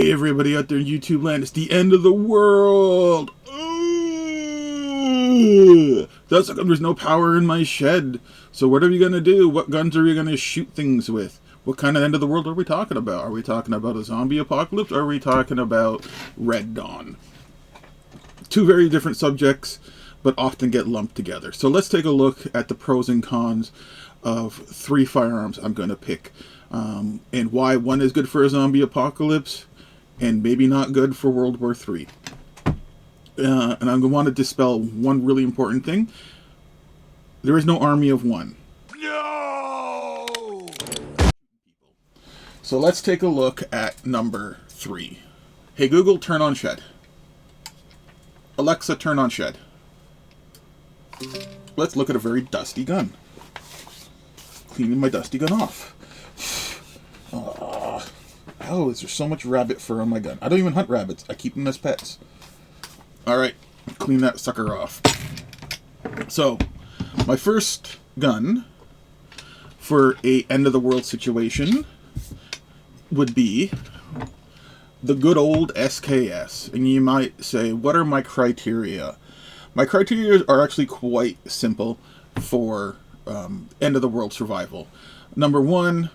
Hey everybody out there in YouTube land, it's the end of the world! Ooh. That's how come there's no power in my shed. So what are we gonna do? What guns are we gonna shoot things with? What kind of end of the world are we talking about? Are we talking about a zombie apocalypse, or are we talking about Red Dawn? Two very different subjects, but often get lumped together. So let's take a look at the pros and cons of three firearms I'm going to pick, and why one is good for a zombie apocalypse and maybe not good for World War III. And I'm going to want to dispel one really important thing. There is no army of one. No! So let's take a look at number 3. Hey Google, turn on shed. Alexa, turn on shed. Let's look at a very dusty gun. Cleaning my dusty gun off. Oh, is there so much rabbit fur on my gun? I don't even hunt rabbits. I keep them as pets. Alright, clean that sucker off. So, my first gun for a end-of-the-world situation would be the good old SKS. And you might say, what are my criteria? My criteria are actually quite simple for end-of-the-world survival. Number one,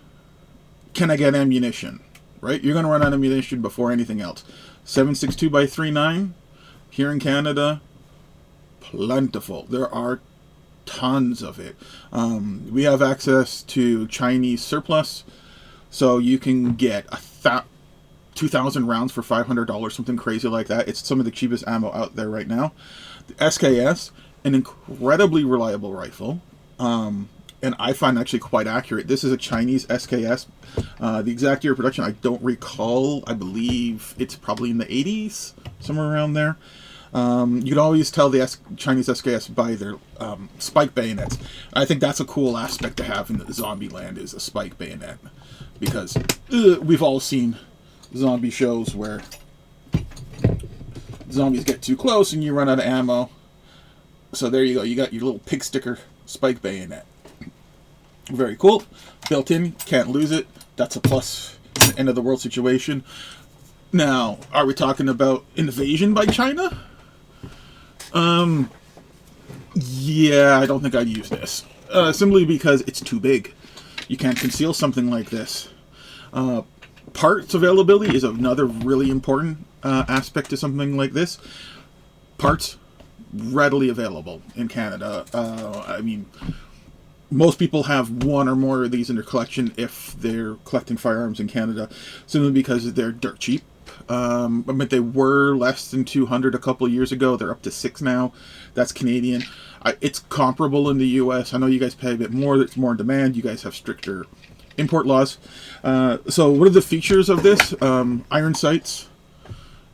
can I get ammunition? Right? You're going to run out of ammunition before anything else. 7.62 by 3.9 here in Canada, plentiful. There are tons of it. We have access to Chinese surplus, so you can get 2,000 rounds for $500, something crazy like that. It's some of the cheapest ammo out there right now. The SKS, an incredibly reliable rifle, and I find actually quite accurate. This is a Chinese SKS. The exact year of production, I don't recall. I believe it's probably in the 80s, somewhere around there. You can always tell the Chinese SKS by their spike bayonets. I think that's a cool aspect to have in the zombie land, is a spike bayonet. Because we've all seen zombie shows where zombies get too close and you run out of ammo. So there you go. You got your little pig sticker spike bayonet. Very cool. Built in. Can't lose it. That's a plus in the end of the world situation. Now, are we talking about invasion by China? Yeah, I don't think I'd use this. Simply because it's too big. You can't conceal something like this. Parts availability is another really important aspect to something like this. Parts readily available in Canada. I mean, most people have one or more of these in their collection if they're collecting firearms in Canada, simply because they're dirt cheap. I mean, they were less than 200 a couple of years ago. They're up to 6 now. That's Canadian. It's comparable in the US. I know you guys pay a bit more. It's more in demand. You guys have stricter import laws. So what are the features of this? Iron sights.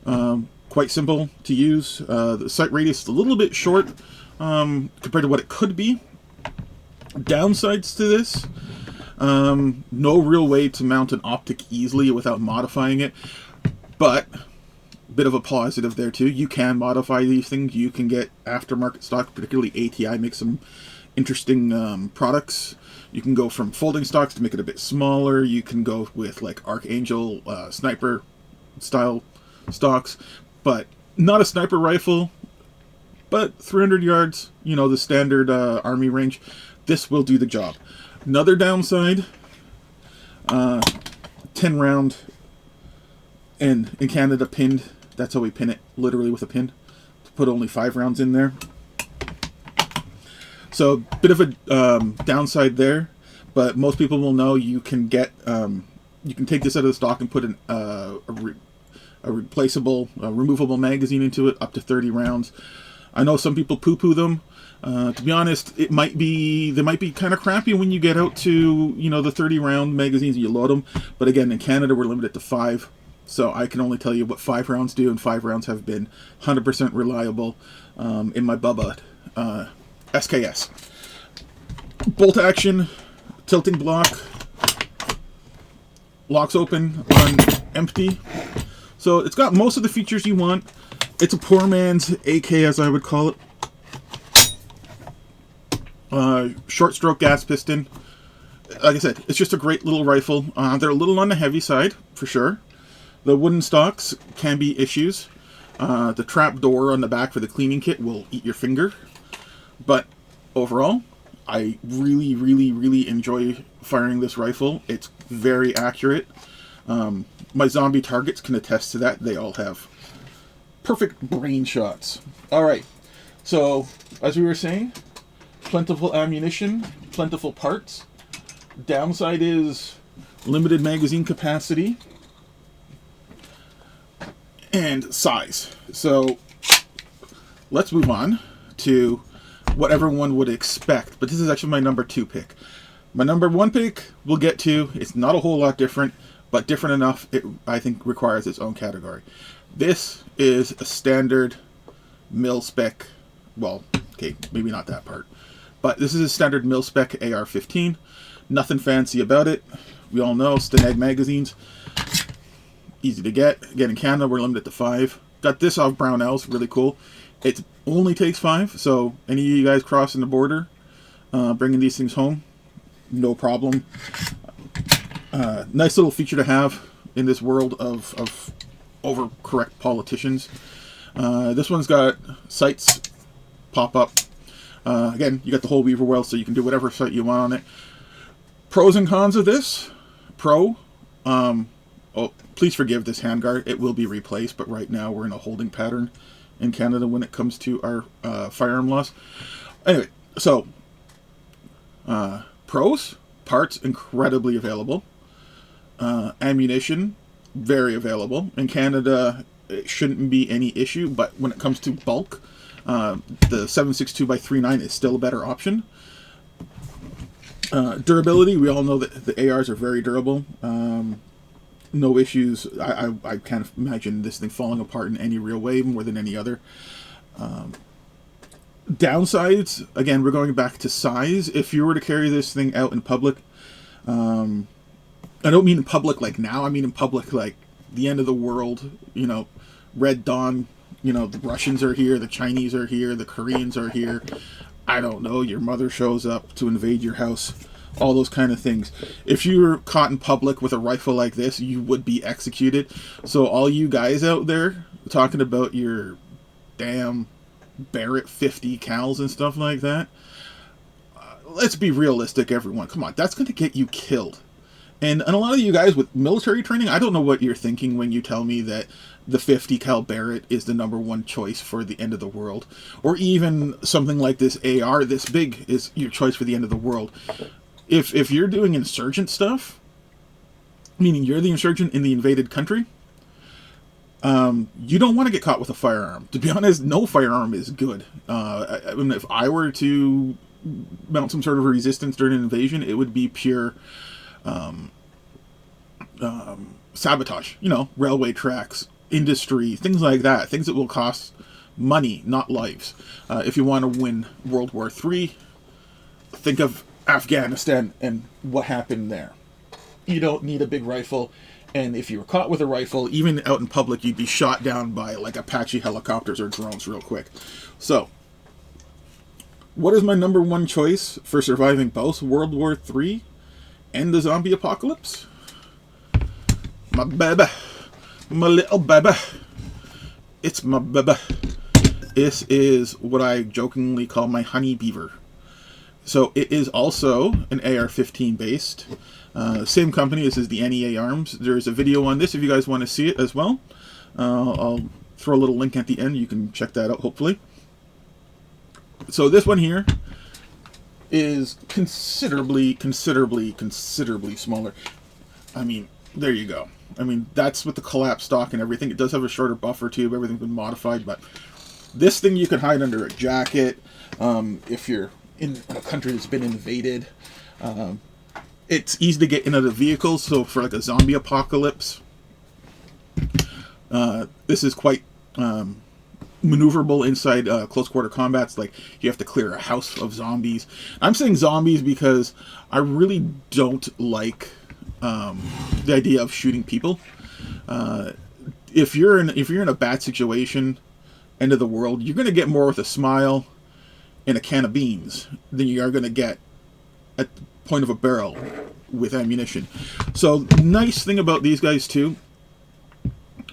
Quite simple to use. The sight radius is a little bit short compared to what it could be. Downsides to this, no real way to mount an optic easily without modifying it, but a bit of a positive there too. You can modify these things. You can get aftermarket stock, particularly ATI makes some interesting products. You can go from folding stocks to make it a bit smaller. You can go with like Archangel sniper style stocks, but not a sniper rifle, but 300 yards, you know, the standard army range. This will do the job. Another downside, 10 round, and in Canada pinned. That's how we pin it, literally with a pin, to put only 5 rounds in there. So bit of a downside there, but most people will know you can get, you can take this out of the stock and put a replaceable, removable magazine into it, up to 30 rounds. I know some people poo-poo them. To be honest, they might be kind of crappy when you get out to, you know, the 30-round magazines and you load them. But again, in Canada, we're limited to 5. So I can only tell you what 5 rounds do, and 5 rounds have been 100% reliable in my Bubba SKS. Bolt action, tilting block, locks open on empty. So it's got most of the features you want. It's a poor man's AK, as I would call it. Short stroke gas piston. Like I said, it's just a great little rifle. They're a little on the heavy side, for sure. The wooden stocks can be issues. The trap door on the back for the cleaning kit will eat your finger. But overall, I really, really, really enjoy firing this rifle. It's very accurate. My zombie targets can attest to that. They all have perfect brain shots. Alright, so as we were saying, plentiful ammunition, plentiful parts. Downside is limited magazine capacity and size. So let's move on to what everyone would expect, but this is actually my number 2 pick. My number 1 pick we'll get to. It's not a whole lot different, but different enough it, I think, requires its own category. This is a standard mil-spec, well, okay, maybe not that part, but this is a standard mil-spec AR-15. Nothing fancy about it. We all know Stenag magazines. Easy to get. Again, in Canada, we're limited to 5. Got this off Brownells, really cool. It only takes 5, so any of you guys crossing the border, bringing these things home, no problem. Nice little feature to have in this world of overcorrect politicians. This one's got sights pop up. Again, you got the whole Weaver well, so you can do whatever sight you want on it. Pros and cons of this. Pro, oh, please forgive this handguard. It will be replaced, but right now we're in a holding pattern in Canada when it comes to our firearm laws. Anyway, so pros, parts incredibly available. Ammunition, very available. In Canada, it shouldn't be any issue, but when it comes to bulk, the 7.62x3.9 is still a better option. Durability, we all know that the ARs are very durable. No issues. I can't imagine this thing falling apart in any real way more than any other. Downsides, again, we're going back to size. If you were to carry this thing out in public, I don't mean in public like now, I mean in public like the end of the world, you know, Red Dawn, you know, the Russians are here, the Chinese are here, the Koreans are here, I don't know, your mother shows up to invade your house, all those kind of things. If you were caught in public with a rifle like this, you would be executed. So all you guys out there talking about your damn Barrett 50 cals and stuff like that, let's be realistic, everyone. Come on, that's going to get you killed. And a lot of you guys with military training, I don't know what you're thinking when you tell me that the 50 cal Barrett is the #1 choice for the end of the world. Or even something like this AR this big is your choice for the end of the world. If you're doing insurgent stuff, meaning you're the insurgent in the invaded country, you don't want to get caught with a firearm. To be honest, no firearm is good. I mean, if I were to mount some sort of resistance during an invasion, it would be pure sabotage. You know, railway tracks, industry, things like that. Things that will cost money, not lives. If you want to win World War III, think of Afghanistan and what happened there. You don't need a big rifle, and if you were caught with a rifle, even out in public, you'd be shot down by like Apache helicopters or drones real quick. So, what is my #1 choice for surviving both World War III and the zombie apocalypse? My baby. My little baby. It's my baby. This is what I jokingly call my honey beaver. So it is also an AR-15 based. Same company. This is the NEA Arms. There's a video on this if you guys want to see it as well. I'll throw a little link at the end. You can check that out, hopefully. So this one here is considerably smaller. I mean, there you go. I mean, that's with the collapsed stock and everything. It does have a shorter buffer tube. Everything's been modified, but this thing you can hide under a jacket. If you're in a country that's been invaded, it's easy to get in other vehicles. So for like a zombie apocalypse, this is quite maneuverable inside close quarter combats. Like you have to clear a house of zombies. I'm saying zombies because I really don't like the idea of shooting people. If you're in a bad situation, end of the world, you're going to get more with a smile and a can of beans than you are going to get at the point of a barrel with ammunition. So nice thing about these guys too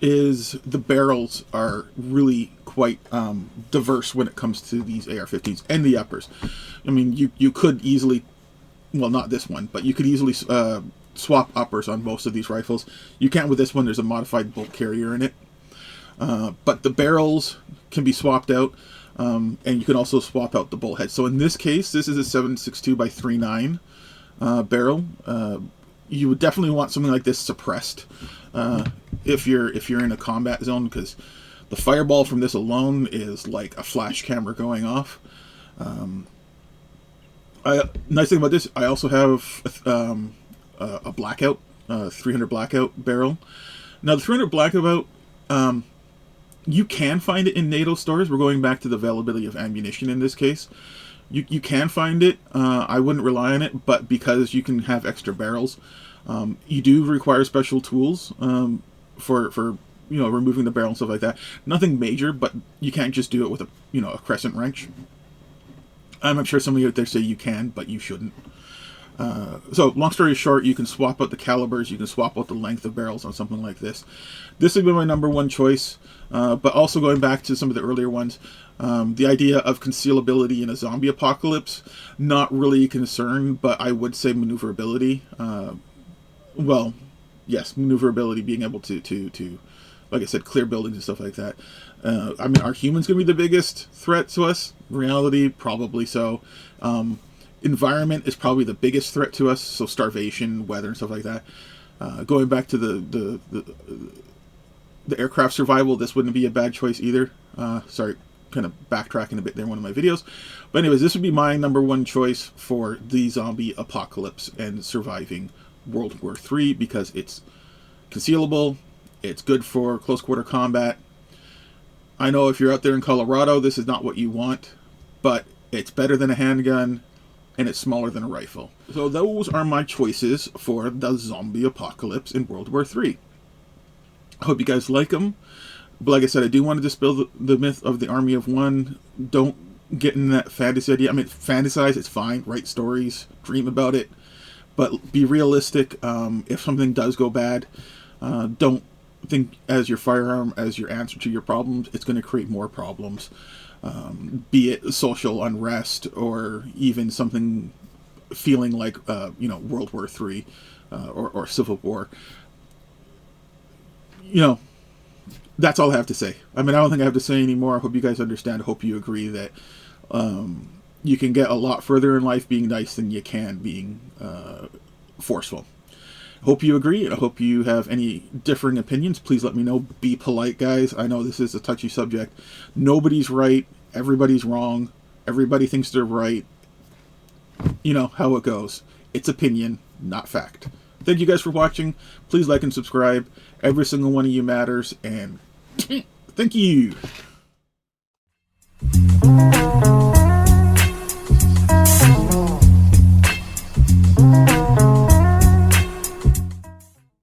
is the barrels are really quite diverse when it comes to these AR-15s and the uppers. I mean, you could easily, well, not this one, but you could easily swap uppers on most of these rifles. You can't with this one. There's a modified bolt carrier in it. But the barrels can be swapped out, and you can also swap out the bolt head. So in this case, this is a 7.62 by 3.9 barrel. You would definitely want something like this suppressed if you're in a combat zone, because the fireball from this alone is like a flash camera going off. Nice thing about this, I also have a blackout, 300 blackout barrel. Now the 300 blackout, you can find it in NATO stores. We're going back to the availability of ammunition in this case. You can find it. I wouldn't rely on it, but because you can have extra barrels, you do require special tools for removing the barrel and stuff like that. Nothing major, but you can't just do it with a crescent wrench. I'm sure some of you out there say you can, but you shouldn't. So long story short, you can swap out the calibers, you can swap out the length of barrels on something like this. This would be my number one choice, but also going back to some of the earlier ones, the idea of concealability in a zombie apocalypse, not really a concern, but I would say maneuverability. Well, yes, maneuverability, being able to like I said, clear buildings and stuff like that. I mean, are humans going to be the biggest threat to us? Reality, probably so. Environment is probably the biggest threat to us, so starvation, weather, and stuff like that. Going back to the aircraft survival, this wouldn't be a bad choice either. Sorry, kind of backtracking a bit there in one of my videos. But anyways, this would be my number one choice for the zombie apocalypse and surviving World War III, because it's concealable, it's good for close quarter combat. I know if you're out there in Colorado, this is not what you want, but it's better than a handgun, and it's smaller than a rifle. So those are my choices for the zombie apocalypse in World War III. I hope you guys like them. But like I said, I do want to dispel the myth of the army of one. Don't get in that fantasy idea. I mean, fantasize, it's fine. Write stories, dream about it. But be realistic. If something does go bad, don't think as your firearm as your answer to your problems. It's going to create more problems. Be it social unrest or even something feeling like World War III or Civil War. That's all I have to say. I mean, I don't think I have to say anymore. I hope you guys understand. I hope you agree that you can get a lot further in life being nice than you can being forceful. I hope you agree. I hope you have any differing opinions. Please let me know. Be polite, guys. I know this is a touchy subject. Nobody's right. Everybody's wrong. Everybody thinks they're right. You know how it goes. It's opinion, not fact. Thank you guys for watching. Please like and subscribe. Every single one of you matters. And thank you.